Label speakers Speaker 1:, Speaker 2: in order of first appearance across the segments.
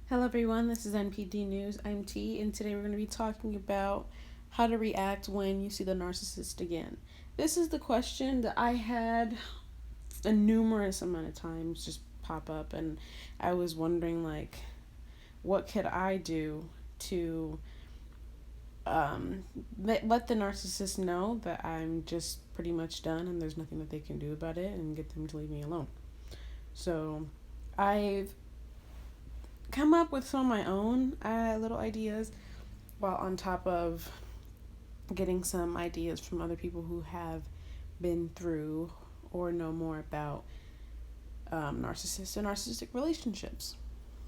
Speaker 1: Hello, everyone. This is NPD News. I'm T, and today we're going to be talking about how to react when you see the narcissist again. This is the question that I had a numerous amount of times just pop up, and I was wondering, like, what could I do to let the narcissist know that I'm just pretty much done and there's nothing that they can do about it and get them to leave me alone. So, I've come up with some of my own little ideas while on top of getting some ideas from other people who have been through or know more about narcissists and narcissistic relationships.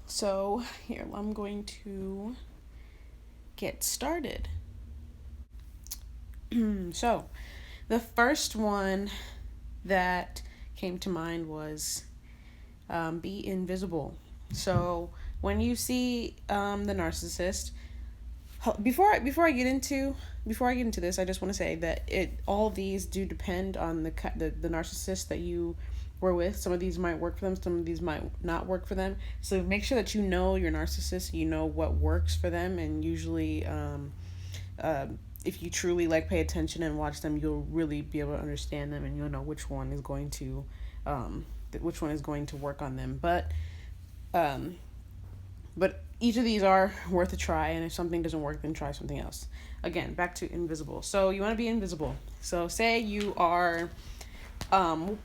Speaker 1: So, here, I'm going to get started. So, the first one that came to mind was be invisible. So, when you see the narcissist, before I get into this, I just want to say that all of these do depend on the narcissist that you were with. Some of these might work for them, some of these might not work for them. So make sure that you know your narcissist, you know what works for them, and usually, if you truly pay attention and watch them, you'll really be able to understand them, and you'll know which one is going to work on them. Um, but each of these are worth a try, and if something doesn't work, then try something else. Again, back to invisible. So you want to be invisible. So say you are, you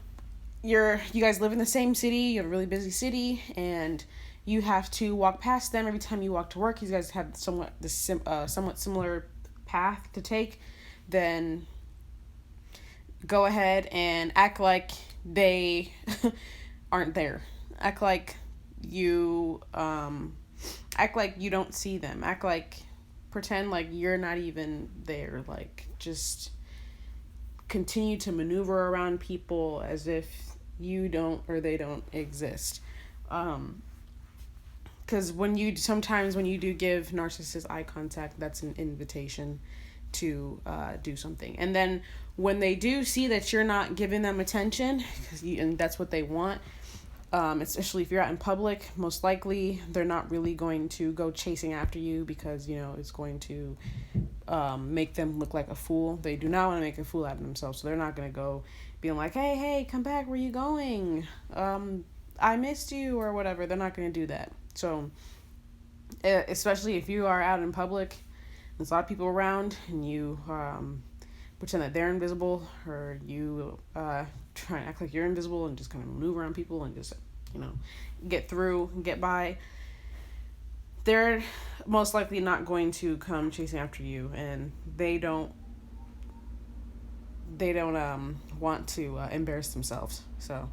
Speaker 1: guys live in the same city. You have a really busy city, and you have to walk past them every time you walk to work. You guys have somewhat similar path to take. Then go ahead and act like they aren't there. Act like you act like you don't see them. Pretend like you're not even there. Just continue to maneuver around people as if you don't or they don't exist. Because sometimes when you do give narcissists eye contact, that's an invitation to do something. And then when they do see that you're not giving them attention, and that's what they want, especially if you're out in public, most likely they're not really going to go chasing after you because, it's going to make them look like a fool. They do not want to make a fool out of themselves, so they're not going to go being like, hey, come back, where you going? I missed you, or whatever. They're not going to do that. So, especially if you are out in public, there's a lot of people around, and you pretend that they're invisible, or you try and act like you're invisible and just kind of maneuver around people and just, get through, get by, they're most likely not going to come chasing after you, and they don't want to embarrass themselves. So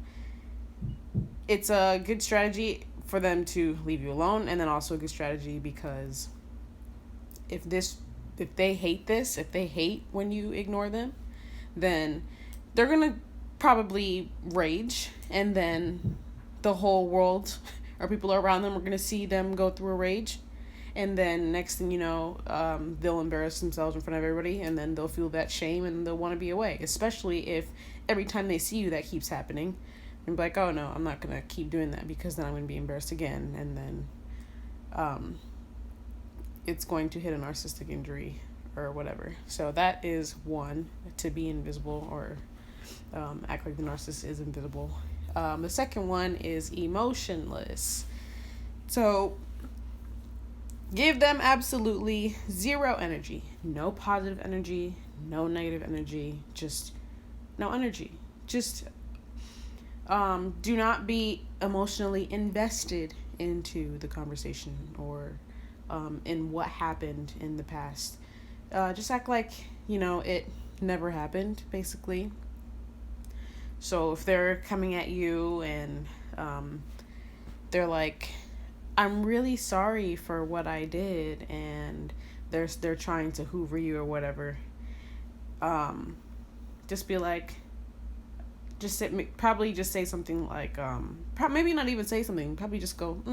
Speaker 1: it's a good strategy for them to leave you alone, and then also a good strategy because if they hate when you ignore them, then they're gonna probably rage, and then the whole world or people around them are gonna see them go through a rage, and then next thing you know, they'll embarrass themselves in front of everybody, and then they'll feel that shame and they'll want to be away, especially if every time they see you that keeps happening, and be like, oh no, I'm not gonna keep doing that because then I'm gonna be embarrassed again, and then it's going to hit a narcissistic injury or whatever. So that is one, to be invisible, or act like the narcissist is invisible. The second one is emotionless. So give them absolutely zero energy. No positive energy, no negative energy, just no energy. Just do not be emotionally invested into the conversation or in what happened in the past. Just act like, it never happened, basically. So if they're coming at you and they're like, I'm really sorry for what I did, and they're trying to hoover you or whatever, just be like, probably just say something like, maybe not even say something, probably just go,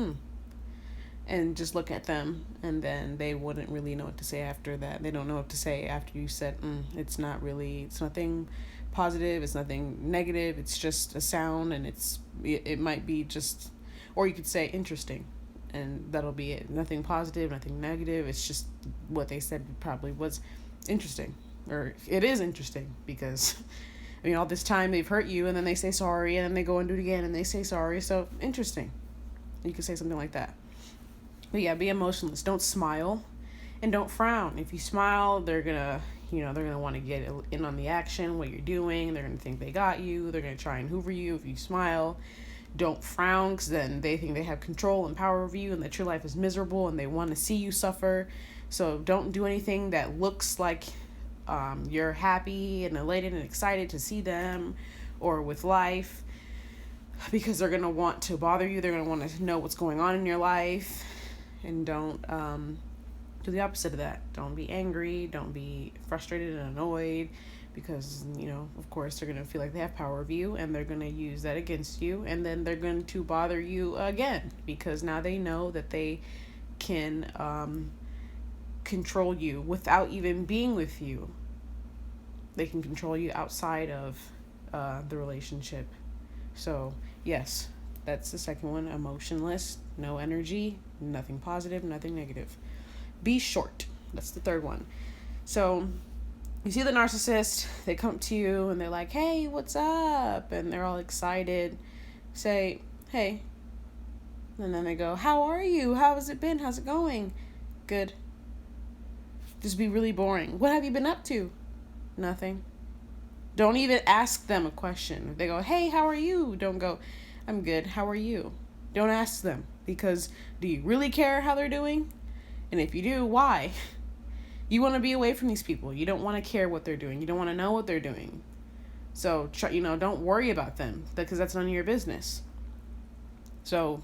Speaker 1: and just look at them, and then they wouldn't really know what to say after that. They don't know what to say after you said, it's nothing positive, it's nothing negative, it's just a sound, and it might be just, or you could say interesting, and that'll be it. Nothing positive, nothing negative. It's just what they said probably was interesting, or it is interesting, because I mean, all this time they've hurt you, and then they say sorry, and then they go and do it again, and they say sorry. So interesting. You could say something like that. But yeah, be emotionless. Don't smile, and don't frown. If you smile, they're gonna want to get in on the action, what you're doing. They're gonna think they got you. They're gonna try and hoover you. If you smile, don't frown, because then they think they have control and power over you, and that your life is miserable, and they want to see you suffer. So don't do anything that looks like you're happy and elated and excited to see them or with life, because they're going to want to bother you. They're going to want to know what's going on in your life. And don't do the opposite of that. Don't be angry. Don't be frustrated and annoyed, because, of course, they're going to feel like they have power over you, and they're going to use that against you. And then they're going to bother you again, because now they know that they can control you without even being with you. They can control you outside of the relationship. So yes, that's the second one. Emotionless, no energy, nothing positive, nothing negative. Be short. That's the third one. So you see the narcissist, they come to you and they're like, hey, what's up? And they're all excited. Say, hey. And then they go, how are you? How has it been? How's it going? Good. Just be really boring. What have you been up to? Nothing. Don't even ask them a question. If they go, hey, how are you? Don't go, I'm good. How are you? Don't ask them, because do you really care how they're doing? And if you do, why? You want to be away from these people. You don't want to care what they're doing. You don't want to know what they're doing. So, don't worry about them, because that's none of your business. So,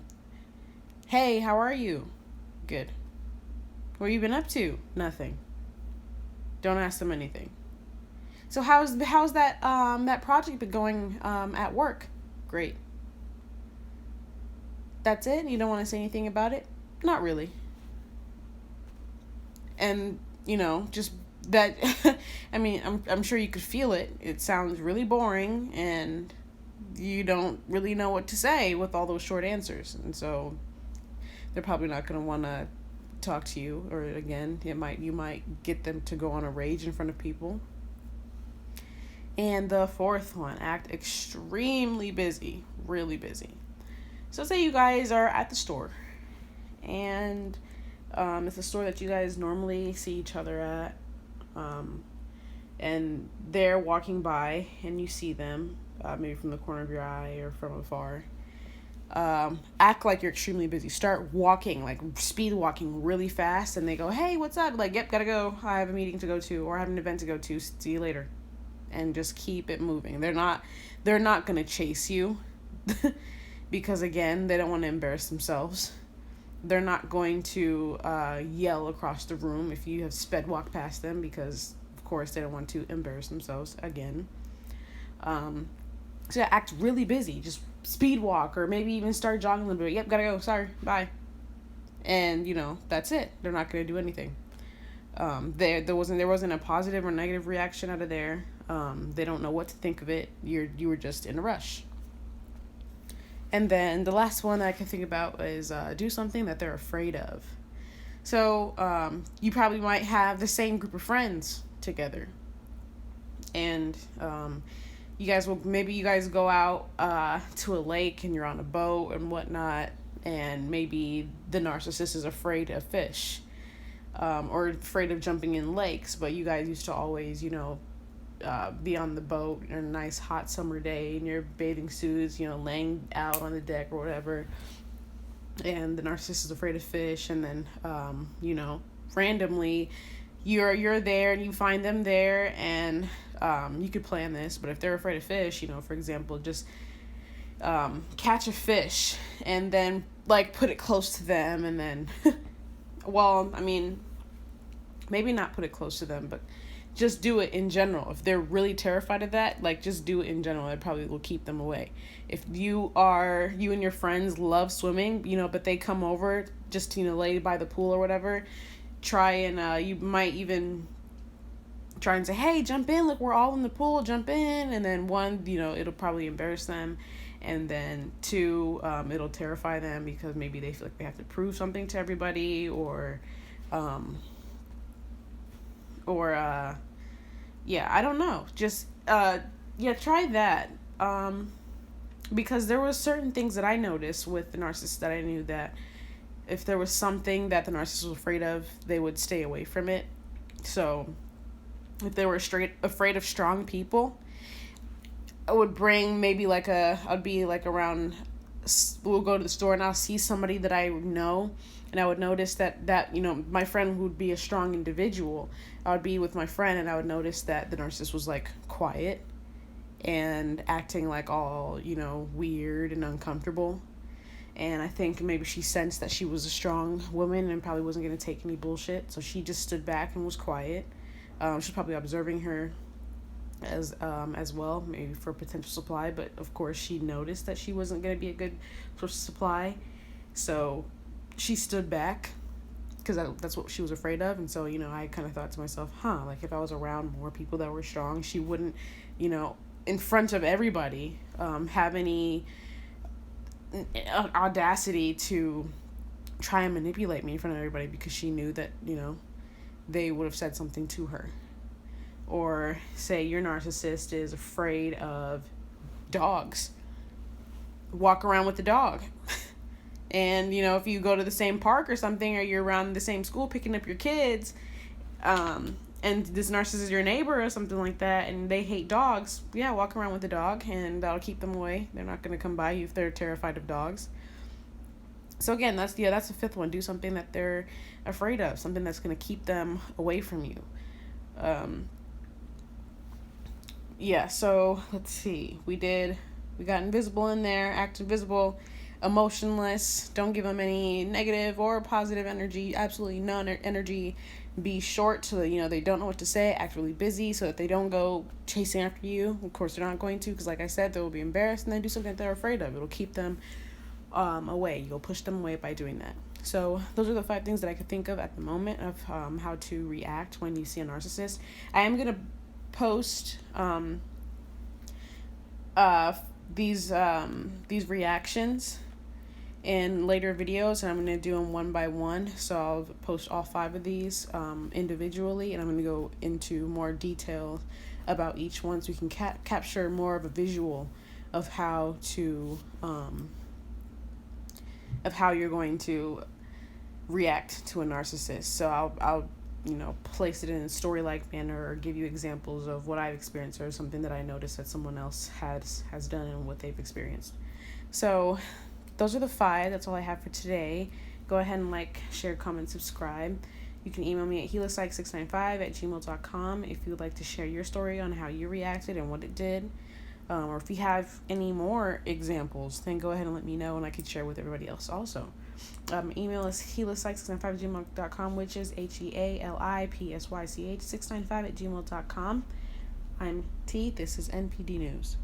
Speaker 1: hey, how are you? Good. What have you been up to? Nothing. Don't ask them anything. So how's that project been going at work? Great. That's it? You don't want to say anything about it? Not really. And just that. I mean, I'm sure you could feel it. It sounds really boring, and you don't really know what to say with all those short answers, and so they're probably not going to want to talk to you. Or again, you might get them to go on a rage in front of people. And the fourth one, act extremely busy, really busy. So say you guys are at the store, and it's a store that you guys normally see each other at, and they're walking by, and you see them, maybe from the corner of your eye or from afar. Act like you're extremely busy. Start walking, like speed walking really fast, and they go, hey, what's up? Like, yep, gotta go. I have a meeting to go to, or I have an event to go to. See you later. And just keep it moving. They're not gonna chase you because, again, they don't want to embarrass themselves. They're not going to yell across the room if you have sped walk past them, because, of course, they don't want to embarrass themselves again. So act really busy. Just speed walk, or maybe even start jogging a little bit. Yep, gotta go. Sorry, bye. And that's it. They're not gonna do anything. There wasn't a positive or negative reaction out of there. They don't know what to think of it. You were just in a rush. And then the last one that I can think about is do something that they're afraid of. So you probably might have the same group of friends together, and you guys go out to a lake, and you're on a boat and whatnot, and maybe the narcissist is afraid of fish, or afraid of jumping in lakes, but you guys used to always be on the boat on a nice hot summer day in your bathing suits, laying out on the deck or whatever, and the narcissist is afraid of fish, and then randomly you're there and you find them there, and you could plan this, but if they're afraid of fish, for example, just catch a fish and then put it close to them, and then well, I mean, maybe not put it close to them, but just do it in general. If they're really terrified of that, just do it in general. It probably will keep them away. If you and your friends love swimming, but they come over just to, lay by the pool or whatever, try and, you might even try and say, hey, jump in, look, we're all in the pool, jump in. And then one, it'll probably embarrass them. And then two, it'll terrify them because maybe they feel like they have to prove something to everybody, or yeah, I don't know. Just yeah, try that. Because there were certain things that I noticed with the narcissist that I knew that if there was something that the narcissist was afraid of, they would stay away from it. So if they were afraid of strong people, I would bring maybe I'd be like around, we'll go to the store and I'll see somebody that I know, and I would notice that my friend would be a strong individual. I would be with my friend and I would notice that the narcissist was like quiet and acting like all, weird and uncomfortable. And I think maybe she sensed that she was a strong woman and probably wasn't going to take any bullshit. So she just stood back and was quiet. She's probably observing her as well, maybe for potential supply. But of course, she noticed that she wasn't going to be a good source of supply. So she stood back because that's what she was afraid of. And so, I kind of thought to myself, like if I was around more people that were strong, she wouldn't, in front of everybody, have any audacity to try and manipulate me in front of everybody, because she knew that, they would have said something to her. Or say your narcissist is afraid of dogs. Walk around with the dog. And, if you go to the same park or something, or you're around the same school picking up your kids, and this narcissist is your neighbor or something like that, and they hate dogs, yeah, walk around with the dog, and that'll keep them away. They're not going to come by you if they're terrified of dogs. So again, that's the fifth one. Do something that they're afraid of, something that's going to keep them away from you. Yeah, so let's see. We got invisible in there, act invisible, emotionless, don't give them any negative or positive energy, absolutely none energy. Be short so that, they don't know what to say, act really busy so that they don't go chasing after you. Of course, they're not going to, because like I said, they will be embarrassed and then do something that they're afraid of. It'll keep them away. You'll push them away by doing that. So those are the 5 things that I could think of at the moment of how to react when you see a narcissist. I am going to post these reactions in later videos, and I'm going to do them one by one. So I'll post all 5 of these individually, and I'm going to go into more detail about each one so we can capture more of a visual of how to of how you're going to react to a narcissist. So I'll place it in a story-like manner, or give you examples of what I've experienced or something that I noticed that someone else has done and what they've experienced. So those are the 5. That's all I have for today. Go ahead and like, share, comment, subscribe. You can email me at helipsych695@gmail.com if you would like to share your story on how you reacted and what it did. Or if you have any more examples, then go ahead and let me know, and I can share with everybody else also. Email is helipsych695@gmail.com, which is HEALIPSYCH695@gmail.com. I'm T. This is NPD News.